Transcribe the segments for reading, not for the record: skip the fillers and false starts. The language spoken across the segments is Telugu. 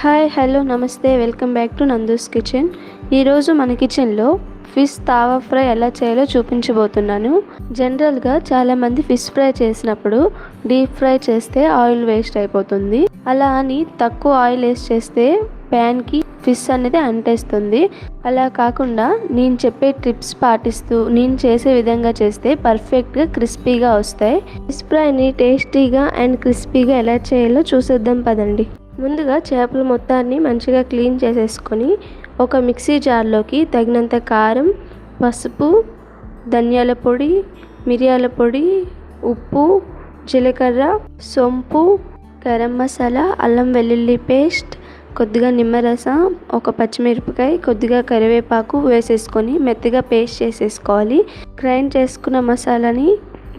హాయ్ హలో నమస్తే welcome back to Nandu's kitchen. ఈరోజు మన కిచెన్లో ఫిష్ తావా ఫ్రై ఎలా చేయాలో చూపించబోతున్నాను. జనరల్గా చాలామంది ఫిష్ ఫ్రై చేసినప్పుడు డీప్ ఫ్రై చేస్తే ఆయిల్ వేస్ట్ అయిపోతుంది. అలా అని తక్కువ ఆయిల్ వేస్ట్ చేస్తే ప్యాన్కి ఫిష్ అనేది అంటేస్తుంది. అలా కాకుండా నేను చెప్పే టిప్స్ పాటిస్తూ నేను చేసే విధంగా చేస్తే పర్ఫెక్ట్గా క్రిస్పీగా వస్తాయి. ఫిష్ ఫ్రైని టేస్టీగా అండ్ క్రిస్పీగా ఎలా చేయాలో చూసేద్దాం పదండి. ముందుగా చేపలు మొత్తాన్ని మంచిగా క్లీన్ చేసేసుకొని ఒక మిక్సీ జార్లోకి తగినంత కారం, పసుపు, ధనియాల పొడి, మిరియాల పొడి, ఉప్పు, జీలకర్ర, సొంపు, గరం మసాలా, అల్లం వెల్లుల్లి పేస్ట్, కొద్దిగా నిమ్మరసం, ఒక పచ్చిమిరపకాయ, కొద్దిగా కరివేపాకు వేసేసుకొని మెత్తగా పేస్ట్ చేసేసుకోవాలి. గ్రైండ్ చేసుకున్న మసాలాని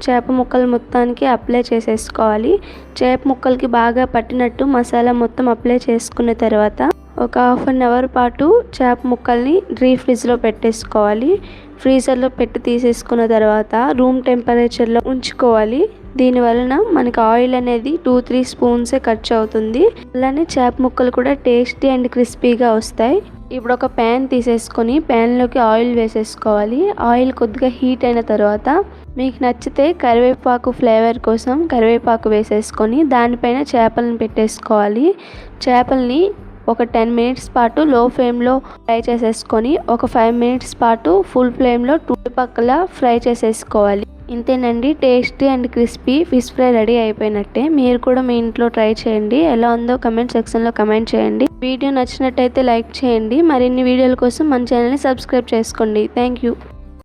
చేప ముక్కలు మొత్తానికి అప్లై చేసేసుకోవాలి. చేప ముక్కలకి బాగా పట్టినట్టు మసాలా మొత్తం అప్లై చేసుకున్న తర్వాత ఒక హాఫ్ అన్ అవర్ పాటు చేప ముక్కల్ని ఫ్రిడ్జ్లో పెట్టేసుకోవాలి. ఫ్రీజర్లో పెట్టి తీసేసుకున్న తర్వాత రూమ్ టెంపరేచర్లో ఉంచుకోవాలి. దీని వలన మనకి ఆయిల్ అనేది 2-3 స్పూన్సే ఖర్చు అవుతుంది. అలానే చేప ముక్కలు కూడా టేస్టీ అండ్ క్రిస్పీగా వస్తాయి. ఇప్పుడు ఒక ప్యాన్ తీసేసుకొని ప్యాన్లోకి ఆయిల్ వేసేసుకోవాలి. ఆయిల్ కొద్దిగా హీట్ అయిన తర్వాత మీకు నచ్చితే కరివేపాకు ఫ్లేవర్ కోసం కరివేపాకు వేసేసుకొని దానిపైన చేపలను పెట్టేసుకోవాలి. చేపల్ని ఒక 10 మినిట్స్ పాటు లో ఫ్లేమ్లో ఫ్రై చేసేసుకొని ఒక 5 మినిట్స్ పాటు ఫుల్ ఫ్లేమ్లో చుట్టుపక్కల ఫ్రై చేసేసుకోవాలి. ఇంతేనండి, tasty and crispy fish fry ready అయిపోయినట్టే. మీరు కూడా మీ ఇంట్లో ట్రై చేయండి. ఎలా ఉందో కమెంట్ సెక్షన్లో కమెంట్ చేయండి. వీడియో నచ్చినట్టయితే లైక్ చేయండి. మరిన్ని వీడియోల కోసం మన ఛానల్ని సబ్స్క్రైబ్ చేసుకోండి. Thank you.